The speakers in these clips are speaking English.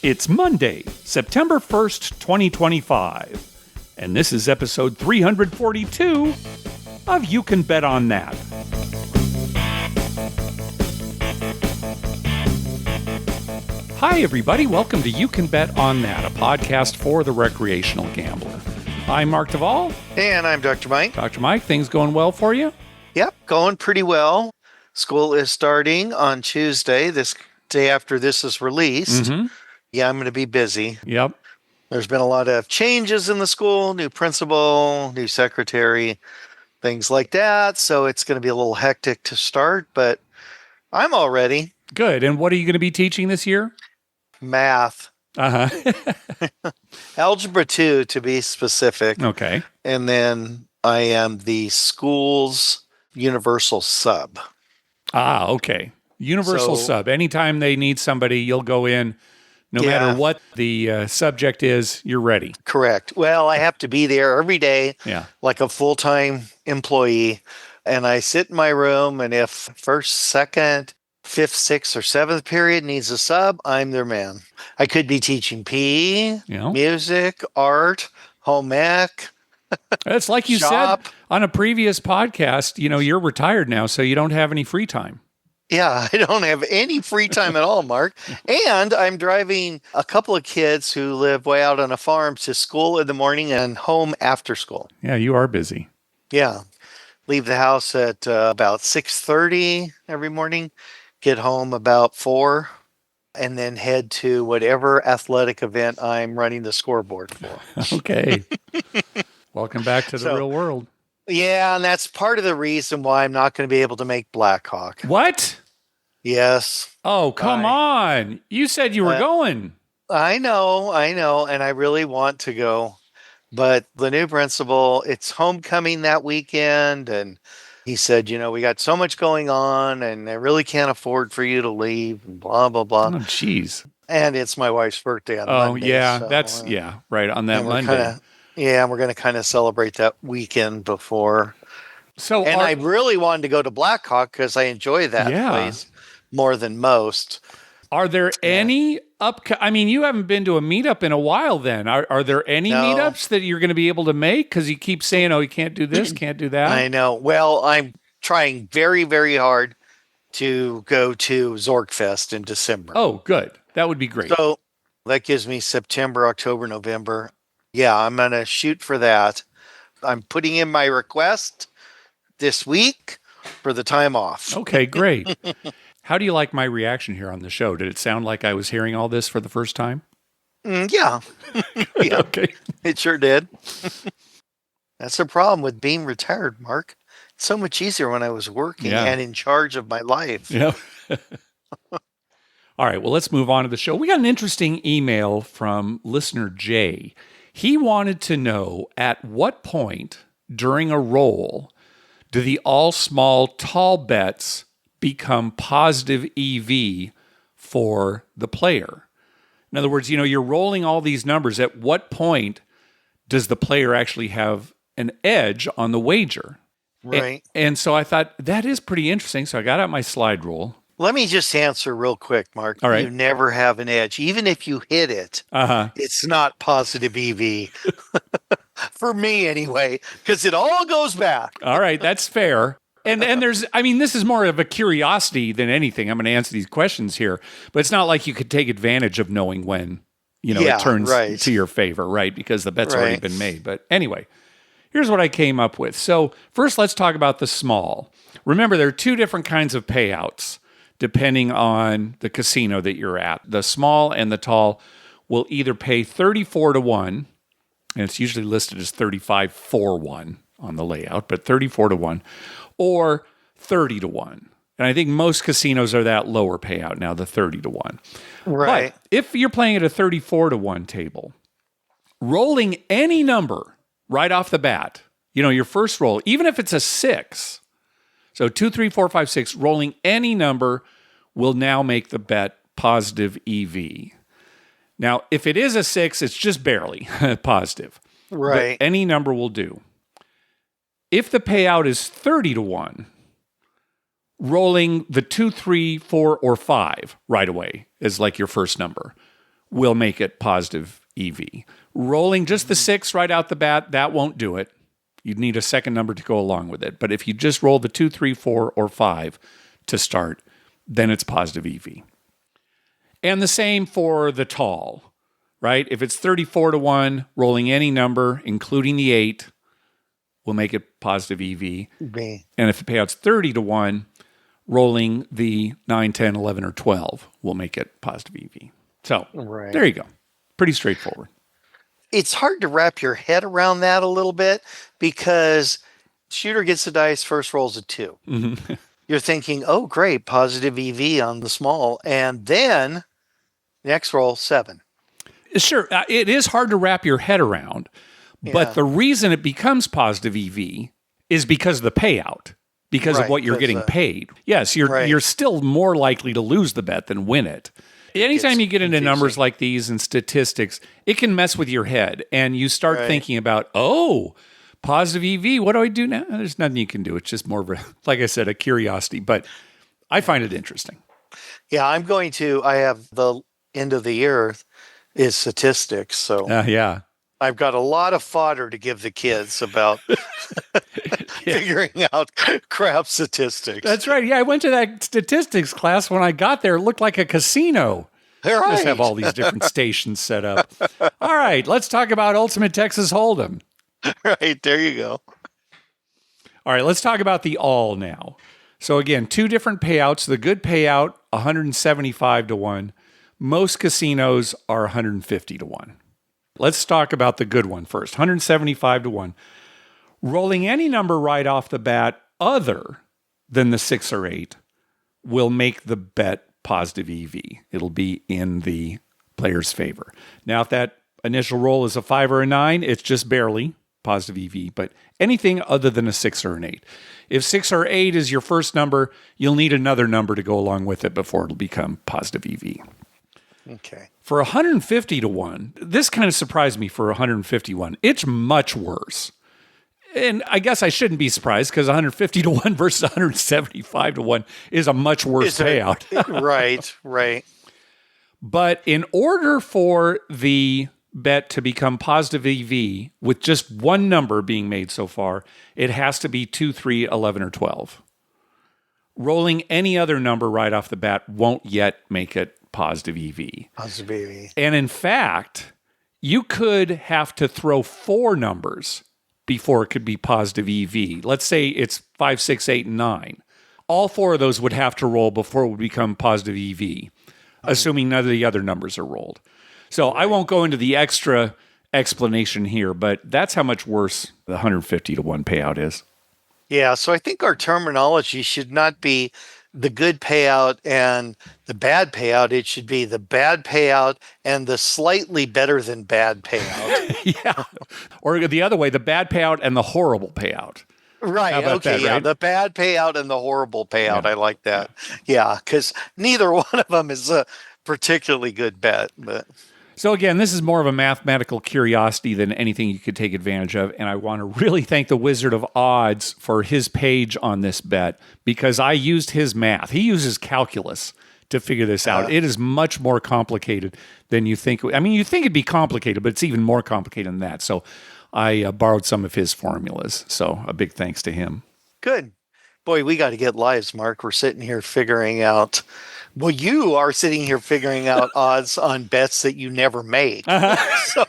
It's Monday, September 1st, 2025, and this is episode 342 of You Can Bet on That. Hi, everybody. Welcome to You Can Bet on That, a podcast for the recreational gambler. I'm Mark Duvall. And I'm Dr. Mike. Dr. Mike, things going well for you? Yep, going pretty well. School is starting on Tuesday, this day after this is released. Mm-hmm. Yeah, I'm going to be busy. Yep. There's been a lot of changes in the school, new principal, new secretary, things like that. So it's going to be a little hectic to start, but I'm all ready. Good. And what are you going to be teaching this year? Math. Uh-huh. Algebra 2, to be specific. Okay. And then I am the school's universal sub. Ah, okay. Universal sub. Anytime they need somebody, you'll go in. No matter what the subject is, you're ready. Correct. Well, I have to be there every day, like a full-time employee. And I sit in my room, and if first, second, fifth, sixth, or seventh period needs a sub, I'm their man. I could be teaching PE, music, art, home ec. It's like you said on a previous podcast, you're retired now, so you don't have any free time. Yeah, I don't have any free time at all, Mark. And I'm driving a couple of kids who live way out on a farm to school in the morning and home after school. Yeah, you are busy. Yeah. Leave the house at about 6:30 every morning, get home about 4, and then head to whatever athletic event I'm running the scoreboard for. Okay. Welcome back to the real world. Yeah, and that's part of the reason why I'm not going to be able to make Blackhawk. What? Yes. Oh, come on. You said you were going. I know, and I really want to go. But the new principal, it's homecoming that weekend, and he said, we got so much going on, and I really can't afford for you to leave, and blah, blah, blah. Oh, jeez. And it's my wife's birthday on Monday. Oh, yeah, so, right, on that Monday. We're going to kind of celebrate that weekend before. And I really wanted to go to Blackhawk because I enjoy that place more than most. Are there any you haven't been to a meetup in a while then. Are there any meetups that you're going to be able to make? Because you keep saying, you can't do this, can't do that. I know. Well, I'm trying very, very hard to go to Zorkfest in December. Oh, good. That would be great. So that gives me September, October, November. Yeah, I'm going to shoot for that. I'm putting in my request this week for the time off. Okay, great. How do you like my reaction here on the show? Did it sound like I was hearing all this for the first time? Yeah. Yeah. Okay. It sure did. That's the problem with being retired, Mark. It's so much easier when I was working and in charge of my life. Yeah. All right, well, let's move on to the show. We got an interesting email from listener Jay. He wanted to know at what point during a roll do the all small tall bets become positive EV for the player? In other words, you're rolling all these numbers. At what point does the player actually have an edge on the wager? Right. And so I thought that is pretty interesting. So I got out my slide rule. Let me just answer real quick, Mark. All right. You never have an edge. Even if you hit it, it's not positive EV. For me, anyway, because it all goes back. All right, that's fair. And this is more of a curiosity than anything. I'm going to answer these questions here, but it's not like you could take advantage of knowing when, it turns to your favor, right? Because the bet's already been made. But anyway, here's what I came up with. So first, let's talk about the small. Remember, there are two different kinds of payouts depending on the casino that you're at. The small and the tall will either pay 34-1, and it's usually listed as 35-4-1 on the layout, but 34-1, or 30-1. And I think most casinos are that lower payout now, the 30-1. Right. But if you're playing at a 34-1 table, rolling any number right off the bat, your first roll, even if it's a 6, so 2, 3, 4, 5, 6, rolling any number will now make the bet positive EV. Now, if it is a 6, it's just barely positive. Right. But any number will do. If the payout is 30-1, rolling the 2, 3, 4, or 5 right away is like your first number will make it positive EV. Rolling just the 6 right out the bat, that won't do it. You'd need a second number to go along with it. But if you just roll the 2, 3, 4, or 5 to start, then it's positive EV. And the same for the tall, right? If it's 34 to 1, rolling any number, including the 8, will make it positive EV. And if the payout's 30 to 1, rolling the 9, 10, 11, or 12 will make it positive EV. So there you go. Pretty straightforward. It's hard to wrap your head around that a little bit because shooter gets the dice, first rolls a 2. Mm-hmm. You're thinking, oh, great, positive EV on the small. And then next roll, 7. Sure. It is hard to wrap your head around. But the reason it becomes positive EV is because of the payout, because of what you're getting paid. Yes, you're still more likely to lose the bet than win it. Anytime you get into numbers like these and statistics, it can mess with your head, and you start thinking about, positive EV, what do I do now? There's nothing you can do. It's just more of like I said, a curiosity, but I find it interesting. Yeah, I have the end of the year is statistics, so I've got a lot of fodder to give the kids about figuring out crap statistics. That's right. Yeah, I went to that statistics class. When I got there, it looked like a casino. Right. Just have all these different stations set up. All right, let's talk about Ultimate Texas Hold'em. Right, there you go. All right, let's talk about the all now. So again, 2 different payouts. The good payout, 175 to 1. Most casinos are 150 to 1. Let's talk about the good one first. 175 to 1. Rolling any number right off the bat other than the 6 or 8 will make the bet positive EV. It'll be in the player's favor. Now, if that initial roll is a 5 or a 9, it's just barely positive EV, but anything other than a 6 or an 8. If 6 or 8 is your first number, you'll need another number to go along with it before it'll become positive EV. Okay. For 150 to 1, this kind of surprised me for 151. It's much worse. And I guess I shouldn't be surprised because 150 to 1 versus 175 to 1 is a much worse payout. Right. But in order for the bet to become positive EV with just one number being made so far, it has to be 2, 3, 11, or 12. Rolling any other number right off the bat won't yet make it positive EV. Positive EV. And in fact, you could have to throw 4 numbers before it could be positive EV. Let's say it's 5, 6, 8, and 9. All 4 of those would have to roll before it would become positive EV, assuming none of the other numbers are rolled. So I won't go into the extra explanation here, but that's how much worse the 150 to 1 payout is. Yeah, so I think our terminology should not be the good payout and the bad payout. It should be the bad payout and the slightly better than bad payout. Yeah. Or the other way, the bad payout and the horrible payout. Right. Okay. Yeah. Right? The bad payout and the horrible payout. Yeah. I like that. Yeah. Because neither one of them is a particularly good bet. But so again, this is more of a mathematical curiosity than anything you could take advantage of. And I want to really thank the Wizard of Odds for his page on this bet because I used his math. He uses calculus to figure this out. It is much more complicated than you think. I mean, you think it'd be complicated, but it's even more complicated than that. So I borrowed some of his formulas. So a big thanks to him. Good. Boy, we got to get lives, Mark. We're sitting here figuring out. Well, you are sitting here figuring out odds on bets that you never make. So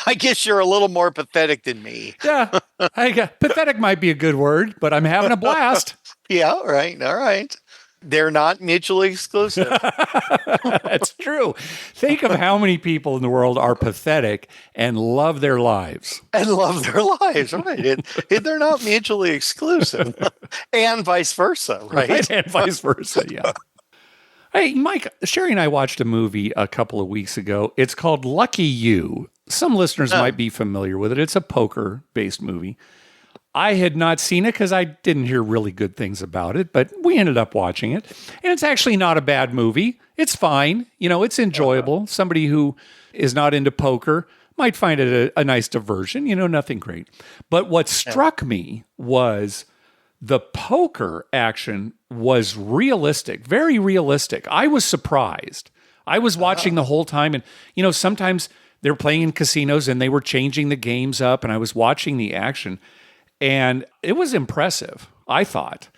I guess you're a little more pathetic than me. Yeah. Pathetic might be a good word, but I'm having a blast. Yeah. All right. They're not mutually exclusive. That's true. Think of how many people in the world are pathetic and love their lives. Right. They're not mutually exclusive. And vice versa, right? And vice versa, yeah. Hey, Mike, Sherry and I watched a movie a couple of weeks ago. It's called Lucky You. Some listeners might be familiar with it. It's a poker-based movie. I had not seen it because I didn't hear really good things about it, but we ended up watching it. And it's actually not a bad movie. It's fine. It's enjoyable. Somebody who is not into poker might find it a nice diversion. Nothing great. But what struck me was the poker action was realistic, very realistic. I was surprised. I was watching the whole time, and sometimes they're playing in casinos and they were changing the games up, and I was watching the action, and it was impressive, I thought.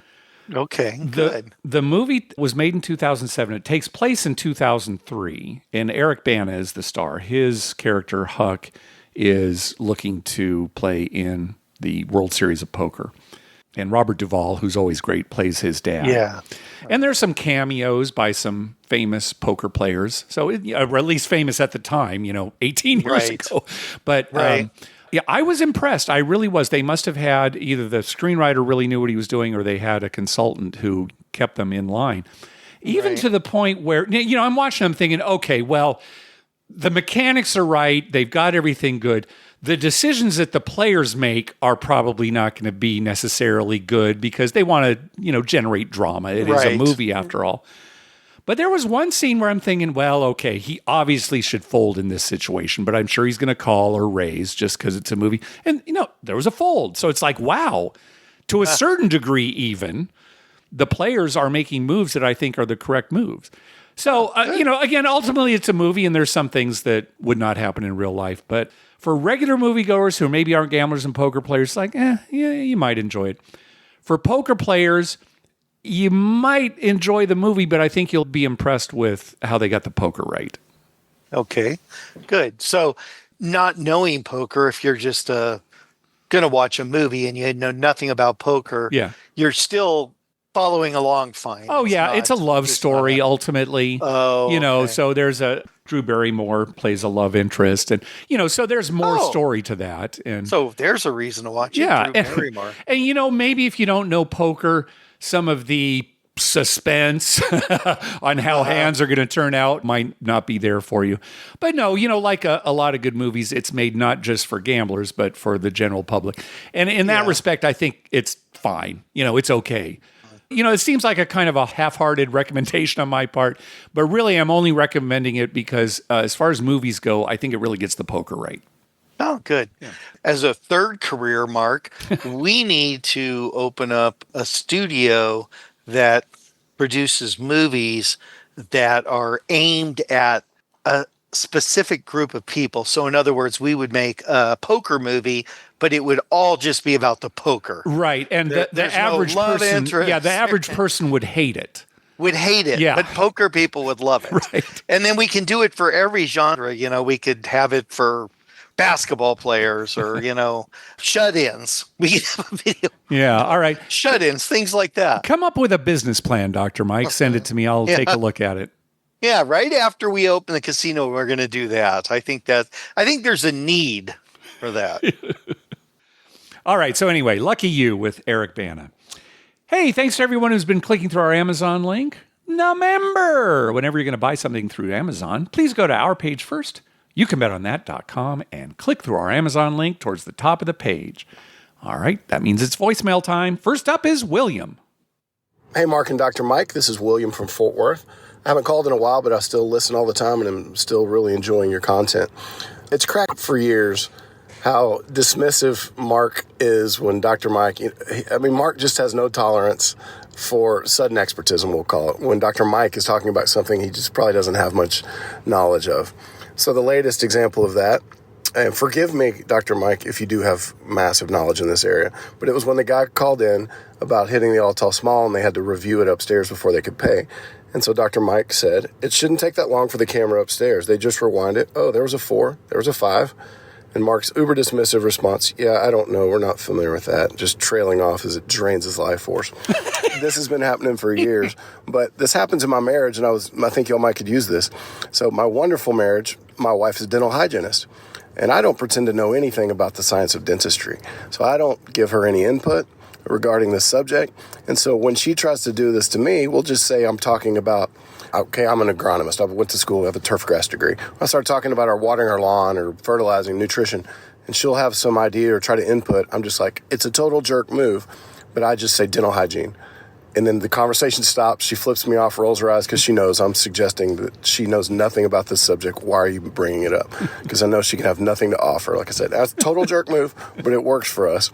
Okay, good. The movie was made in 2007. It takes place in 2003, and Eric Bana is the star. His character, Huck, is looking to play in the World Series of Poker. And Robert Duvall, who's always great, plays his dad. Yeah. And there's some cameos by some famous poker players. So, or at least famous at the time, 18 years ago. But yeah, I was impressed. I really was. They must have had either the screenwriter really knew what he was doing, or they had a consultant who kept them in line. Even to the point where, I'm watching them thinking, okay, well, the mechanics are right. They've got everything good. The decisions that the players make are probably not going to be necessarily good because they want to, generate drama. It is a movie after all. But there was one scene where I'm thinking, well, okay, he obviously should fold in this situation, but I'm sure he's going to call or raise just because it's a movie. And, there was a fold. So it's like, wow, to a certain degree even, the players are making moves that I think are the correct moves. So, again, ultimately it's a movie and there's some things that would not happen in real life. But for regular moviegoers who maybe aren't gamblers and poker players, like, yeah, you might enjoy it. For poker players, you might enjoy the movie, but I think you'll be impressed with how they got the poker right. Okay, good. So not knowing poker, if you're just going to watch a movie and you know nothing about poker, you're still following along fine. Oh, yeah. It's a love story, ultimately. Oh, okay. So there's Drew Barrymore plays a love interest. And, so there's more story to that. And so there's a reason to watch it, Drew Barrymore. And, maybe if you don't know poker, some of the suspense on how hands are going to turn out might not be there for you. But no, like a lot of good movies, it's made not just for gamblers, but for the general public. And in that respect, I think it's fine. It's okay. It seems like a kind of a half-hearted recommendation on my part, but really I'm only recommending it because as far as movies go, I think it really gets the poker right. Oh, good. Yeah. As a third career, Mark, we need to open up a studio that produces movies that are aimed at a specific group of people. So in other words, we would make a poker movie, but it would all just be about the poker. Right. And the average person, the average person would hate it. Would hate it, but poker people would love it. Right. And then we can do it for every genre. We could have it for basketball players or, shut-ins. We can have a video. Yeah, all right. Shut-ins, things like that. Come up with a business plan, Dr. Mike. Send it to me. I'll take a look at it. Yeah, right after we open the casino, we're going to do that. I think there's a need for that. All right. So anyway, lucky you with Eric Bana. Hey, thanks to everyone who's been clicking through our Amazon link. Now, remember, whenever you're going to buy something through Amazon, please go to our page first. You can bet on that.com and click through our Amazon link towards the top of the page. All right. That means it's voicemail time. First up is William. Hey, Mark and Dr. Mike. This is William from Fort Worth. I haven't called in a while, but I still listen all the time, and I'm still really enjoying your content. It's cracked for years how dismissive Mark is when Dr. Mike... Mark just has no tolerance for sudden expertism, we'll call it, when Dr. Mike is talking about something he just probably doesn't have much knowledge of. So the latest example of that, and forgive me, Dr. Mike, if you do have massive knowledge in this area, but it was when the guy called in about hitting the all tall small, and they had to review it upstairs before they could pay. And so Dr. Mike said, it shouldn't take that long for the camera upstairs. They just rewind it. Oh, there was a 4. There was a 5. And Mark's uber dismissive response, yeah, I don't know. We're not familiar with that. Just trailing off as it drains his life force. This has been happening for years. But this happens in my marriage, and I think y'all might could use this. So my wonderful marriage, my wife is a dental hygienist. And I don't pretend to know anything about the science of dentistry. So I don't give her any input regarding this subject. And so when she tries to do this to me, we'll just say I'm talking about, okay, I'm an agronomist. I went to school. I have a turf grass degree. I start talking about our watering our lawn or fertilizing, nutrition, and she'll have some idea or try to input. I'm just like, it's a total jerk move, but I just say dental hygiene. And then the conversation stops. She flips me off, rolls her eyes because she knows I'm suggesting that she knows nothing about this subject. Why are you bringing it up? Because I know she can have nothing to offer. Like I said, that's a total jerk move, but it works for us.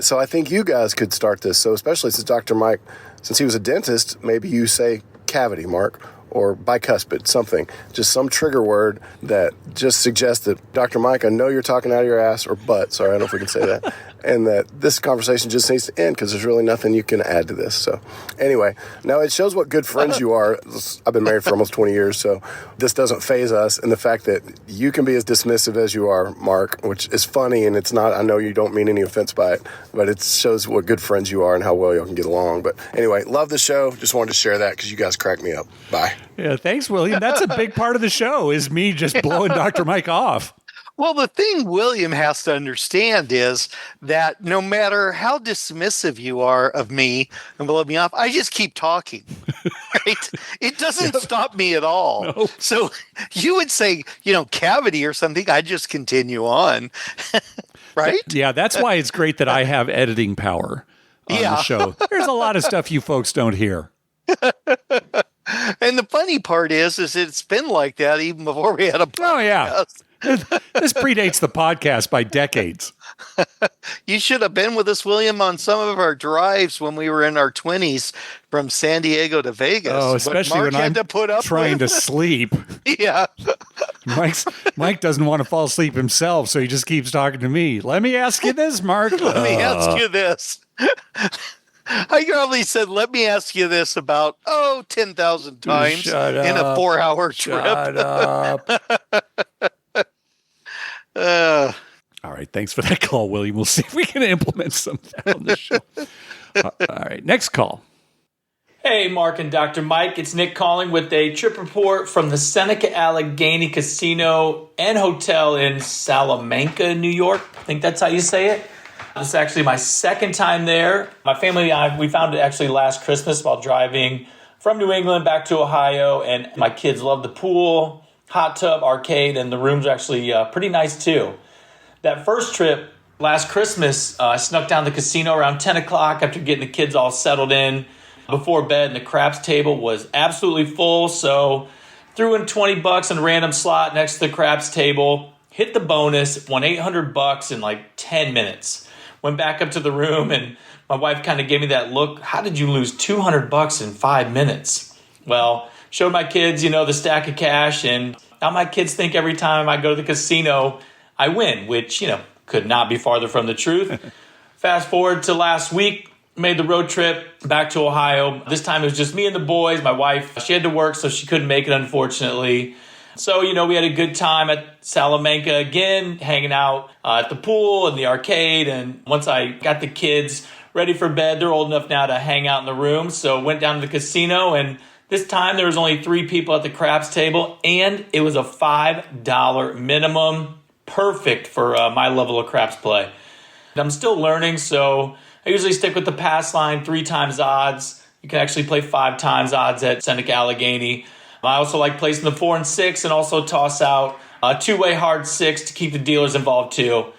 So I think you guys could start this. So especially since Dr. Mike, since he was a dentist, maybe you say cavity, Mark, or bicuspid, something. Just some trigger word that just suggests that, Dr. Mike, I know you're talking out of your ass or butt. Sorry, I don't know if we can say that. And that this conversation just needs to end because there's really nothing you can add to this. So anyway, now it shows what good friends you are. I've been married for almost 20 years, so this doesn't faze us. And the fact that you can be as dismissive as you are, Mark, which is funny, and it's not, I know you don't mean any offense by it, but it shows what good friends you are and how well y'all can get along. But anyway, love the show. Just wanted to share that because you guys crack me up. Bye. Yeah, thanks, William. That's a big part of the show is me just blowing Dr. Mike off. Well, the thing William has to understand is that no matter how dismissive you are of me and blow me off, I just keep talking. Right? It doesn't stop me at all. No. So you would say, cavity or something, I just continue on. Right? Yeah, that's why it's great that I have editing power on the show. There's a lot of stuff you folks don't hear. And the funny part is it's been like that even before we had a podcast. Oh, yeah. This predates the podcast by decades. You should have been with us, William, on some of our drives when we were in our 20s from San Diego to Vegas. Oh, especially when I'm trying to sleep. Yeah. Mike doesn't want to fall asleep himself, so he just keeps talking to me. Let me ask you this, Mark. Let me ask you this. I probably said, let me ask you this about, 10,000 times in a 4-hour trip. Shut up. All right. Thanks for that call, William. We'll see if we can implement some of that on the show. All right. Next call. Hey, Mark and Dr. Mike. It's Nick calling with a trip report from the Seneca Allegany Casino and Hotel in Salamanca, New York. I think that's how you say it. This is actually my second time there. My family and I, we found it actually last Christmas while driving from New England back to Ohio, and my kids love the pool, hot tub, arcade, and the rooms are actually pretty nice too. That first trip last Christmas, I snuck down the casino around 10 o'clock after getting the kids all settled in before bed, and the craps table was absolutely full, so threw in $20 in a random slot next to the craps table, hit the bonus, won $800 in like 10 minutes. Went back up to the room, and my wife kind of gave me that look. How did you lose $200 in 5 minutes? Well, showed my kids, the stack of cash, and now my kids think every time I go to the casino, I win, which, could not be farther from the truth. Fast forward to last week, made the road trip back to Ohio. This time it was just me and the boys. My wife, she had to work, so she couldn't make it, unfortunately. So, we had a good time at Salamanca again, hanging out at the pool and the arcade. And once I got the kids ready for bed, they're old enough now to hang out in the room. So went down to the casino, and this time there was only 3 people at the craps table, and it was a $5 minimum. Perfect for my level of craps play. I'm still learning, so I usually stick with the pass line 3 times odds. You can actually play 5 times odds at Seneca Allegany. I also like placing the 4 and 6 and also toss out a 2-way hard 6 to keep the dealers involved too.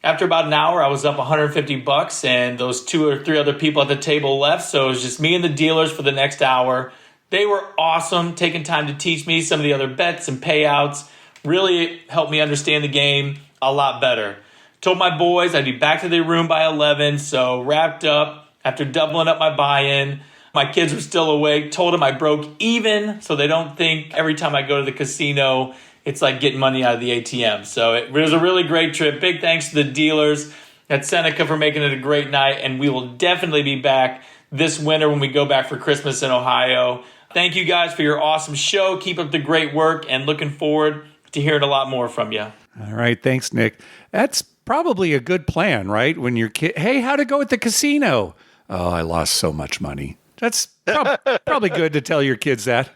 After about an hour, I was up $150 and those 2 or 3 other people at the table left. So it was just me and the dealers for the next hour. They were awesome, taking time to teach me some of the other bets and payouts. Really helped me understand the game a lot better. Told my boys I'd be back to their room by 11, so wrapped up after doubling up my buy-in. My kids were still awake. Told them I broke even so they don't think every time I go to the casino, it's like getting money out of the ATM. So it was a really great trip. Big thanks to the dealers at Seneca for making it a great night. And we will definitely be back this winter when we go back for Christmas in Ohio. Thank you guys for your awesome show. Keep up the great work and looking forward to hearing a lot more from you. All right. Thanks, Nick. That's probably a good plan, right? When your kid, hey, how'd it go at the casino? Oh, I lost so much money. That's probably good to tell your kids that.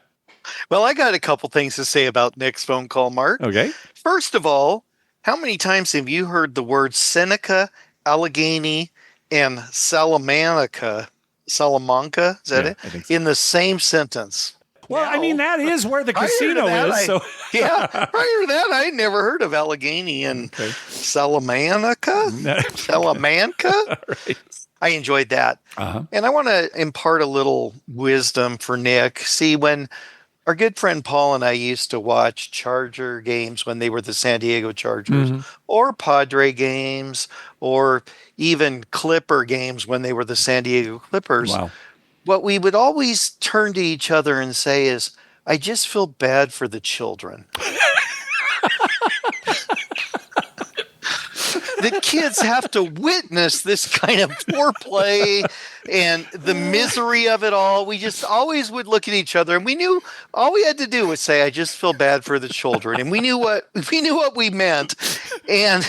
Well, I got a couple things to say about Nick's phone call, Mark. Okay. First of all, how many times have you heard the words Seneca, Allegany, and Salamanca? Salamanca, is that it? I think so. In the same sentence. Well, now, I mean, that is where the casino is. So. Yeah, prior to that, I had never heard of Allegany and Salamanca. Salamanca? Right. I enjoyed that. Uh-huh. And I want to impart a little wisdom for Nick. See, when our good friend Paul and I used to watch Charger games when they were the San Diego Chargers, or Padre games, or even Clipper games when they were the San Diego Clippers, Wow. what we would always turn to each other and say is, I just feel bad for the children. The kids have to witness this kind of foreplay and the misery of it all. We just always would look at each other, and we knew all we had to do was say, "I just feel bad for the children," and we knew what we meant. And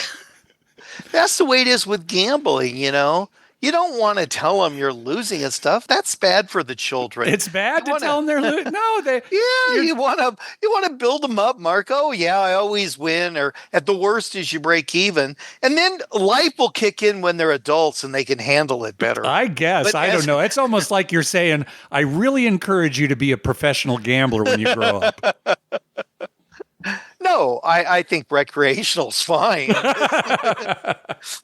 that's the way it is with gambling, you know. You don't want to tell them you're losing and stuff. That's bad for the children. It's bad to tell them they're losing. No, you want to build them up, Mark. Oh yeah, I always win, or at the worst is you break even, and then life will kick in when they're adults and they can handle it better. I guess I don't know. It's almost like you're saying, I really encourage you to be a professional gambler when you grow up. No, I think recreational's fine.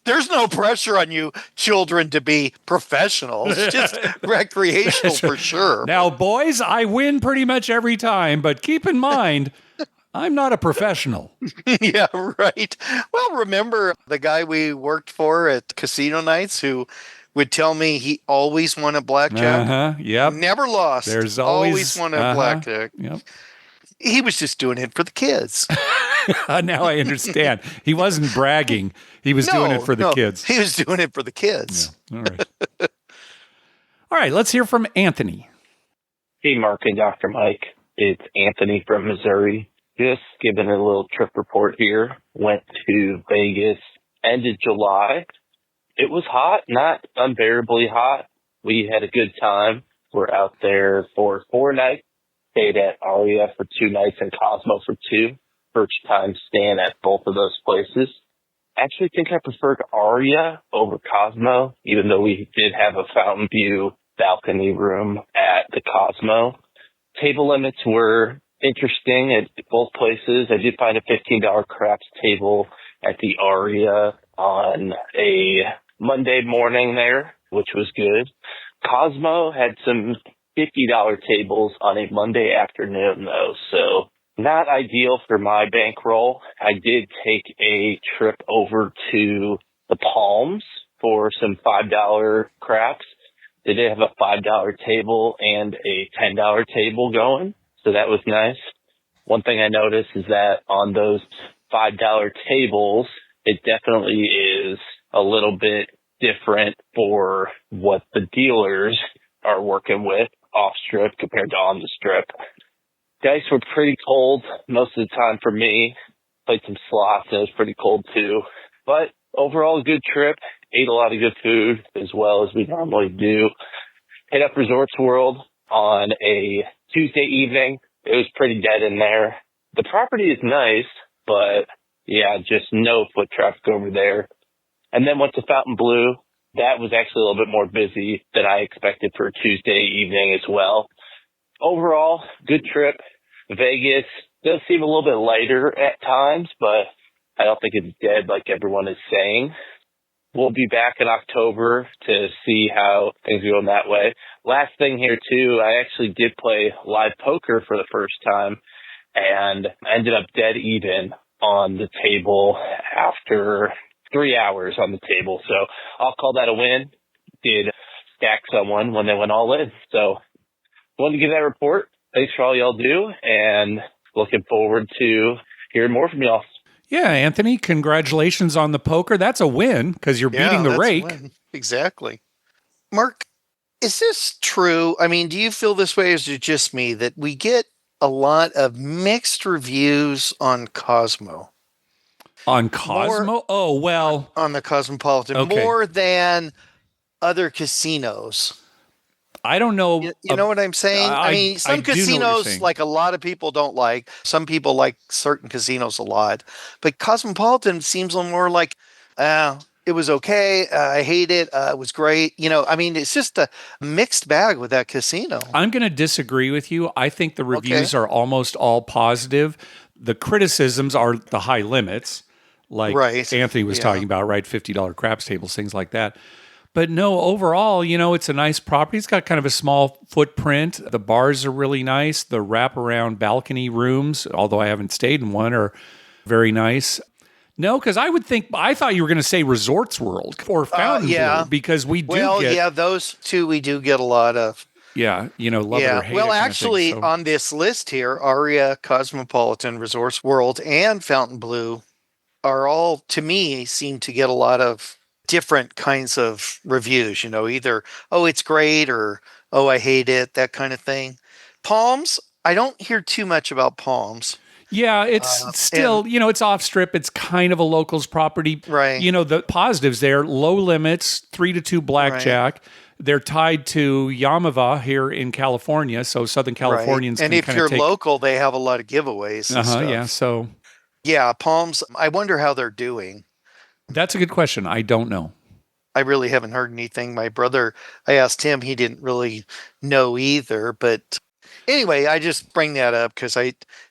There's no pressure on you children to be professionals, just recreational for sure. Now, boys, I win pretty much every time, but keep in mind, I'm not a professional. Yeah, right. Well, remember the guy we worked for at casino nights who would tell me he always won at blackjack? Yep. Never lost. There's always won at blackjack. Yep. He was just doing it for the kids. Now I understand. He wasn't bragging. He was doing it for the kids. He was doing it for the kids. Yeah. All right. All right, let's hear from Anthony. Hey, Mark and Dr. Mike. It's Anthony from Missouri. Just giving a little trip report here. Went to Vegas end of July. It was hot, not unbearably hot. We had a good time. We're out there for 4 nights. Stayed at Aria for 2 nights and Cosmo for 2. First time staying at both of those places. Actually think I preferred Aria over Cosmo, even though we did have a fountain view balcony room at the Cosmo. Table limits were interesting at both places. I did find a $15 craps table at the Aria on a Monday morning there, which was good. Cosmo had some $50 tables on a Monday afternoon, though, so not ideal for my bankroll. I did take a trip over to the Palms for some $5 craps. They did have a $5 table and a $10 table going, so that was nice. One thing I noticed is that on those $5 tables, it definitely is a little bit different for what the dealers are working with off strip compared to on the strip. Dice were pretty cold most of the time for me. Played some slots and it was pretty cold too. But overall, a good trip. Ate a lot of good food as well as we normally do. Hit up Resorts World on a Tuesday evening. It was pretty dead in there. The property is nice, but yeah, just no foot traffic over there. And then went to Fontainebleau. That was actually a little bit more busy than I expected for a Tuesday evening as well. Overall, good trip. Vegas does seem a little bit lighter at times, but I don't think it's dead like everyone is saying. We'll be back in October to see how things are going that way. Last thing here, too, I actually did play live poker for the first time and ended up dead even on the table after 3 hours on the table. So I'll call that a win. Did stack someone when they went all in. So wanted to give that report. Thanks for all y'all do, and looking forward to hearing more from y'all. Yeah, Anthony, congratulations on the poker. That's a win because you're beating the rake. Exactly. Mark, is this true? I mean, do you feel this way, or is it just me, that we get a lot of mixed reviews on Cosmo? On Cosmo? On the Cosmopolitan. Okay. More than other casinos. I don't know. You know what I'm saying? I mean, some casinos, like a lot of people don't like. Some people like certain casinos a lot. But Cosmopolitan seems a little more like, it was okay. I hate it. It was great. You know, I mean, it's just a mixed bag with that casino. I'm going to disagree with you. I think the reviews are almost all positive. The criticisms are the high limits, like Anthony was talking about, right? $50 craps tables, things like that. But no, overall, you know, it's a nice property. It's got kind of a small footprint. The bars are really nice. The wraparound balcony rooms, although I haven't stayed in one, are very nice. No, because I thought you were going to say Resorts World or Fontainebleau because we do those two we do get a lot of. Yeah, love it or hate it. Well, kind actually, of thing, on this list here, Aria, Cosmopolitan, Resorts World, and Fontainebleau are all, to me, seem to get a lot of different kinds of reviews. Either, oh, it's great, or, oh, I hate it, that kind of thing. Palms, I don't hear too much about Palms. Yeah, it's still, it's off strip. It's kind of a locals property. Right. The positives there, low limits, 3-2 blackjack. Right. They're tied to Yamava here in California, so Southern Californians right. And if you're local, they have a lot of giveaways and stuff. Yeah, so. Yeah, Palms, I wonder how they're doing. That's a good question. I don't know. I really haven't heard anything. My brother, I asked him, he didn't really know either, but anyway, I just bring that up because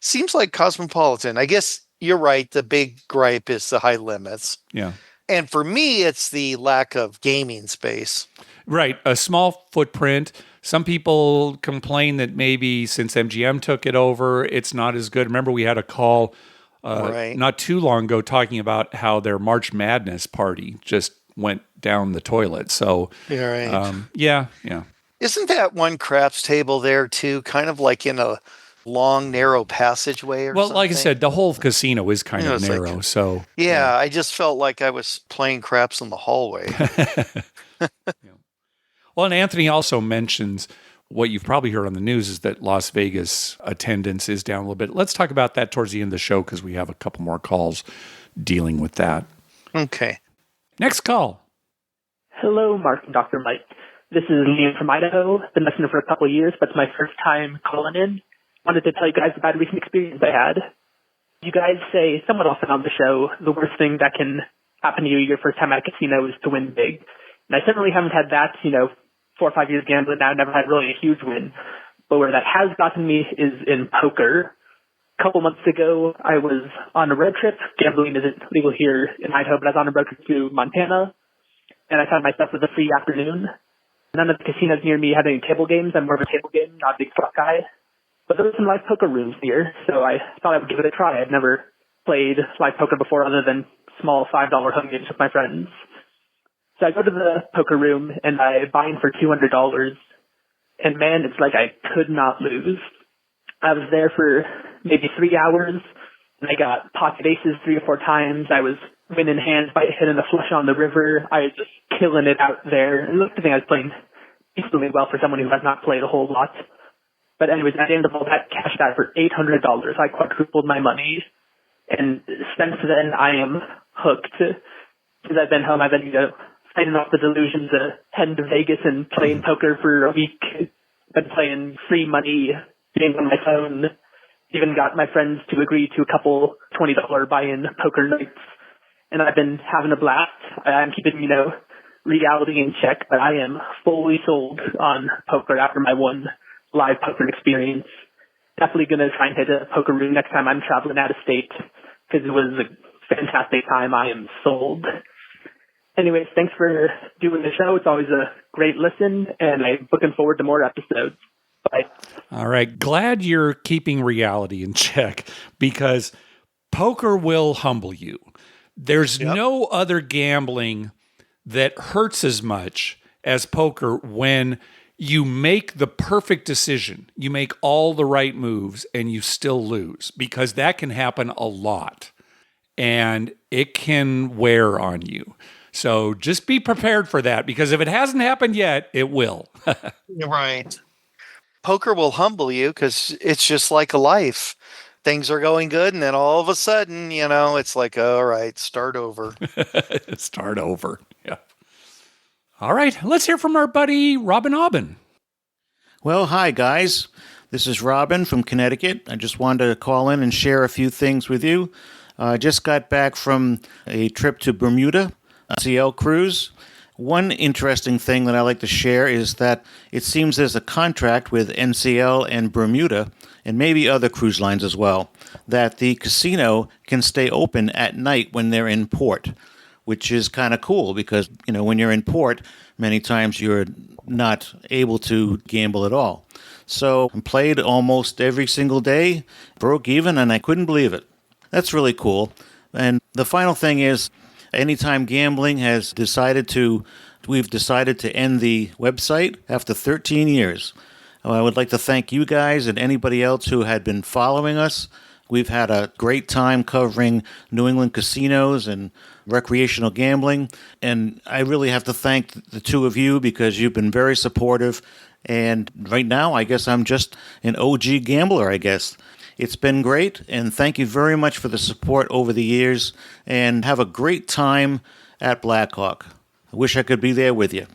seems like Cosmopolitan. I guess you're right. The big gripe is the high limits. Yeah. And for me, it's the lack of gaming space. Right. A small footprint. Some people complain that maybe since MGM took it over, it's not as good. Remember, we had a call not too long ago talking about how their March Madness party just went down the toilet. So, yeah. Isn't that one craps table there too, kind of like in a long, narrow passageway or something? Like I said, the whole casino is kind of narrow. So yeah, I just felt like I was playing craps in the hallway. Well, and Anthony also mentions what you've probably heard on the news is that Las Vegas attendance is down a little bit. Let's talk about that towards the end of the show because we have a couple more calls dealing with that. Okay. Next call. Hello, Mark and Dr. Mike. This is Liam from Idaho. Been listening for a couple of years, but it's my first time calling in. Wanted to tell you guys about a recent experience I had. You guys say somewhat often on the show, the worst thing that can happen to you your first time at a casino is to win big. And I certainly haven't had that, 4 or 5 years gambling now, never had really a huge win. But where that has gotten me is in poker. A couple months ago, I was on a road trip. Gambling isn't legal here in Idaho, but I was on a road trip to Montana. And I found myself with a free afternoon. None of the casinos near me had any table games. I'm more of a table game, not a big slot guy. But there were some live poker rooms here, so I thought I would give it a try. I'd never played live poker before other than small $5 home games with my friends. So I go to the poker room and I buy in for $200. And man, it's like I could not lose. I was there for maybe 3 hours and I got pocket aces 3 or 4 times. I was winning hands by hitting the flush on the river. I was just killing it out there. And look, I think I was playing decently well for someone who has not played a whole lot. But anyways, at the end of all that, cashed out for $800. I quadrupled my money. And since then, I am hooked. Since I've been home, I've been, fighting off the delusions of heading to Vegas and playing poker for a week. Been playing free money games on my phone. Even got my friends to agree to a couple $20 buy-in poker nights. And I've been having a blast. I'm keeping, reality in check, but I am fully sold on poker after my one live poker experience. Definitely going to try and hit a poker room next time I'm traveling out of state because it was a fantastic time. I am sold. Anyways, thanks for doing the show. It's always a great listen, and I'm looking forward to more episodes. Bye. All right. Glad you're keeping reality in check because poker will humble you. There's no other gambling that hurts as much as poker when you make the perfect decision. You make all the right moves and you still lose because that can happen a lot and it can wear on you. So just be prepared for that because if it hasn't happened yet, it will. Right. Poker will humble you because it's just like a life. Things are going good, and then all of a sudden, it's like, all right, start over. Start over. Yeah. All right. Let's hear from our buddy, Robin Aubin. Well, hi, guys. This is Robin from Connecticut. I just wanted to call in and share a few things with you. I just got back from a trip to Bermuda, a NCL cruise. One interesting thing that I like to share is that it seems there's a contract with NCL and Bermuda, and maybe other cruise lines as well, that the casino can stay open at night when they're in port, which is kind of cool because, when you're in port, many times you're not able to gamble at all. So I played almost every single day, broke even, and I couldn't believe it. That's really cool. And the final thing is, Anytime Gambling we've decided to end the website after 13 years. I would like to thank you guys and anybody else who had been following us. We've had a great time covering New England casinos and recreational gambling. And I really have to thank the two of you because you've been very supportive. And right now, I guess I'm just an OG gambler, I guess. It's been great, and thank you very much for the support over the years, and have a great time at Blackhawk. I wish I could be there with you.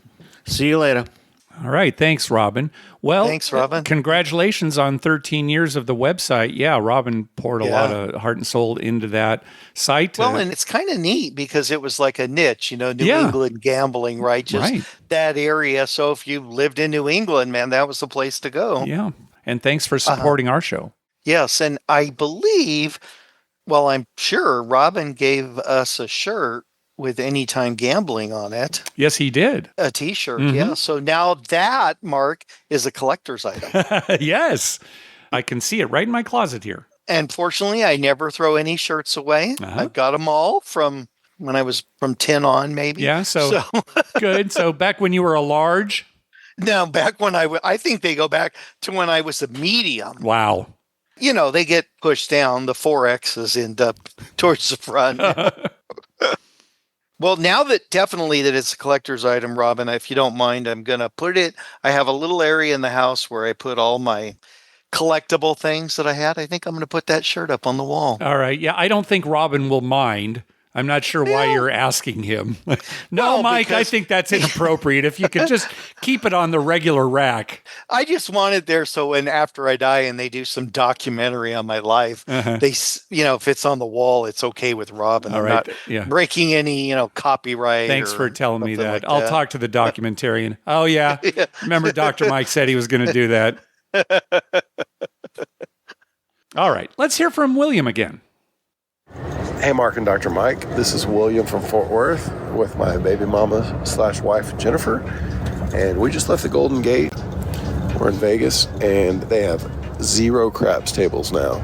See you later. All right. Thanks, Robin. Well, thanks, Robin. Congratulations on 13 years of the website. Yeah, Robin poured a lot of heart and soul into that site. Well, and it's kind of neat because it was like a niche, New England gambling, right? Just that area. So if you lived in New England, man, that was the place to go. Yeah. And thanks for supporting our show. Yes. And I believe, well, I'm sure Robin gave us a shirt with Anytime Gambling on it. Yes, he did. A T-shirt, yeah. So now that, Mark, is a collector's item. Yes. I can see it right in my closet here. And fortunately, I never throw any shirts away. I've got them all from when I was from 10 on, maybe. Yeah, so good. So back when you were a large? No, back when I think they go back to when I was a medium. Wow. They get pushed down. The 4Xs end up towards the front. Well, now that it's a collector's item, Robin, if you don't mind, I'm going to put it. I have a little area in the house where I put all my collectible things that I had. I think I'm going to put that shirt up on the wall. All right. Yeah, I don't think Robin will mind. I'm not sure why you're asking him. No, Mike, I think that's inappropriate. If you could just keep it on the regular rack. I just want it there so when after I die and they do some documentary on my life, they, if it's on the wall, it's okay with Robin. All right. Not breaking any, copyright. Thanks for telling me that. I'll talk to the documentarian. Oh, yeah. Remember Dr. Mike said he was going to do that. All right. Let's hear from William again. Hey, Mark and Dr. Mike. This is William from Fort Worth with my baby mama / wife, Jennifer. And we just left the Golden Gate. We're in Vegas, and they have 0 craps tables now.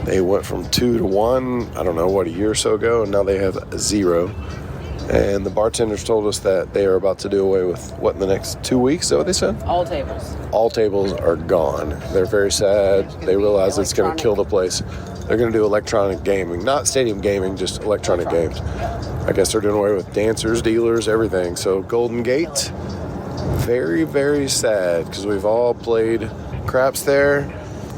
They went from 2 to 1, I don't know, a year or so ago, and now they have 0. And the bartenders told us that they are about to do away with, in the next 2 weeks? Is that what they said? All tables. All tables are gone. They're very sad. They realize it's going to kill the place. They're going to do electronic gaming, not stadium gaming, just electronic games. I guess they're doing away with dancers, dealers, everything. So Golden Gate, very, very sad because we've all played craps there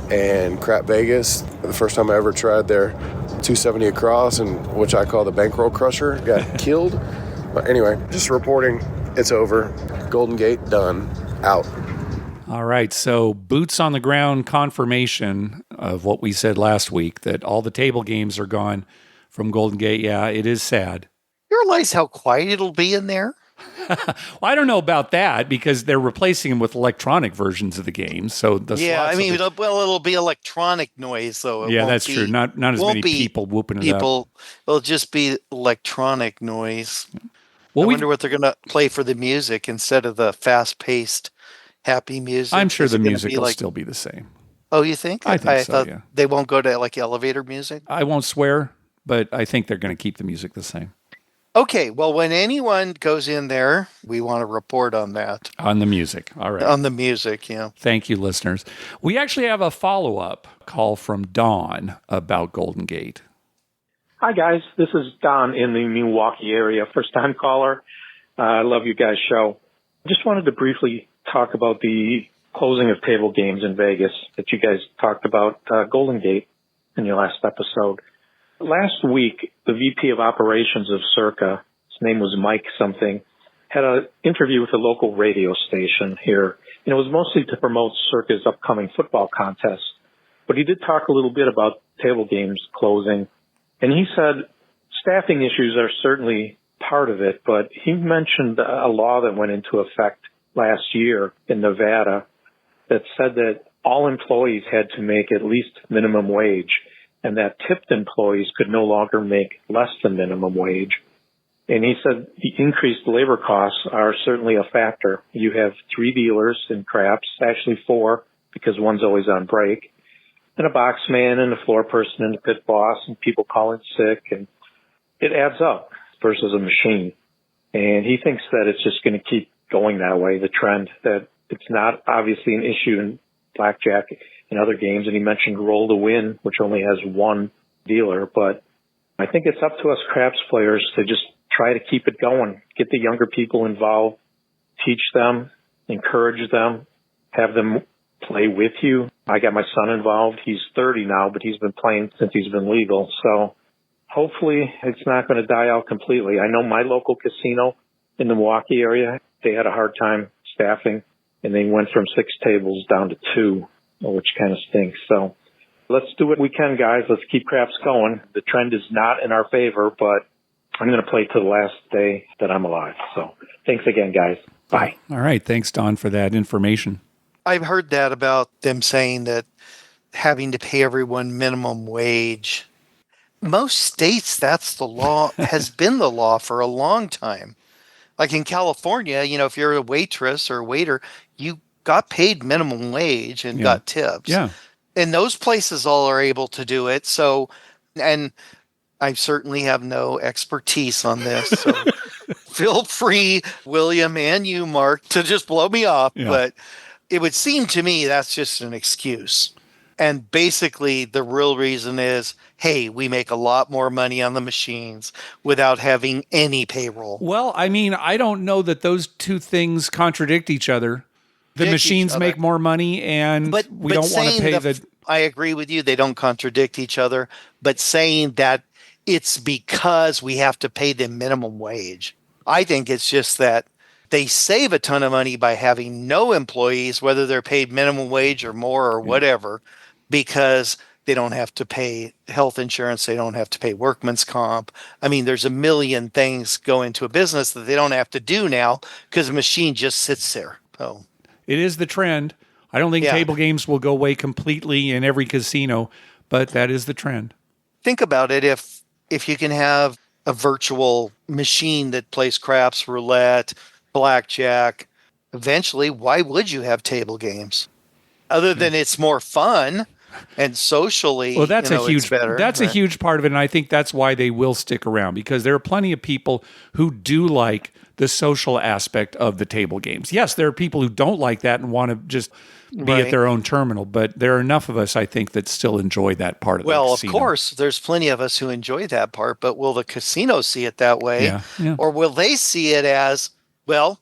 and Crap Vegas. The first time I ever tried their 270 across, and which I call the bankroll crusher, got killed. But anyway, just reporting it's over. Golden Gate done. Out. All right, so boots on the ground confirmation of what we said last week, that all the table games are gone from Golden Gate. Yeah, it is sad. You realize how quiet it'll be in there? Well, I don't know about that because they're replacing them with electronic versions of the games. So it'll be electronic noise, though. That's true. Not as many people whooping it up. It'll just be electronic noise. Well, I wonder what they're going to play for the music instead of the fast-paced happy music. I'm sure the music will still be the same. Oh, you think? I thought yeah. They won't go to like elevator music? I won't swear, but I think they're going to keep the music the same. Okay, well, when anyone goes in there, we want to report on that. On the music, all right. On the music, yeah. Thank you, listeners. We actually have a follow-up call from Don about Golden Gate. Hi, guys. This is Don in the Milwaukee area, first-time caller. I love you guys' show. Just wanted to briefly talk about the closing of table games in Vegas that you guys talked about, Golden Gate, in your last episode. Last week, the VP of Operations of Circa, his name was Mike something, had an interview with a local radio station here. And it was mostly to promote Circa's upcoming football contest. But he did talk a little bit about table games closing. And he said staffing issues are certainly part of it, but he mentioned a law that went into effect last year in Nevada that said that all employees had to make at least minimum wage, and that tipped employees could no longer make less than minimum wage. And he said the increased labor costs are certainly a factor. You have 3 dealers in craps, actually 4, because one's always on break, and a boxman and a floor person and a pit boss and people calling sick, and it adds up versus a machine. And he thinks that it's just going to keep going that way, the trend that it's not obviously an issue in blackjack and other games. And he mentioned roll to win, which only has one dealer. But I think it's up to us craps players to just try to keep it going, get the younger people involved, teach them, encourage them, have them play with you. I got my son involved. He's 30 now, but he's been playing since he's been legal. So hopefully it's not going to die out completely. I know my local casino in the Milwaukee area, they had a hard time staffing, and they went from 6 tables down to 2, which kind of stinks. So let's do what we can, guys. Let's keep craps going. The trend is not in our favor, but I'm going to play to the last day that I'm alive. So thanks again, guys. Bye. All right. Thanks, Don, for that information. I've heard that about them saying that having to pay everyone minimum wage. Most states, that's the law, has been the law for a long time. Like in California, if you're a waitress or a waiter, you got paid minimum wage and got tips. Yeah. And those places all are able to do it. So, and I certainly have no expertise on this. So feel free, William, and you, Mark, to just blow me off. Yeah. But it would seem to me that's just an excuse. And basically the real reason is, hey, we make a lot more money on the machines without having any payroll. Well, I mean, I don't know that those two things contradict each other. The machines make more money, and we don't want to pay the... I agree with you. They don't contradict each other. But saying that it's because we have to pay them minimum wage, I think it's just that they save a ton of money by having no employees, whether they're paid minimum wage or more or whatever, because they don't have to pay health insurance. They don't have to pay workman's comp. I mean, there's a million things go into a business that they don't have to do now because the machine just sits there. So it is the trend. I don't think table games will go away completely in every casino, but that is the trend. Think about it. If you can have a virtual machine that plays craps, roulette, blackjack, eventually, why would you have table games? Other than it's more fun and socially, well, that's better. That's a huge part of it, and I think that's why they will stick around, because there are plenty of people who do like the social aspect of the table games. Yes, there are people who don't like that and want to just be at their own terminal, but there are enough of us, I think, that still enjoy that part of the casino. Well, of course, there's plenty of us who enjoy that part, but will the casino see it that way? Yeah. Or will they see it as, well,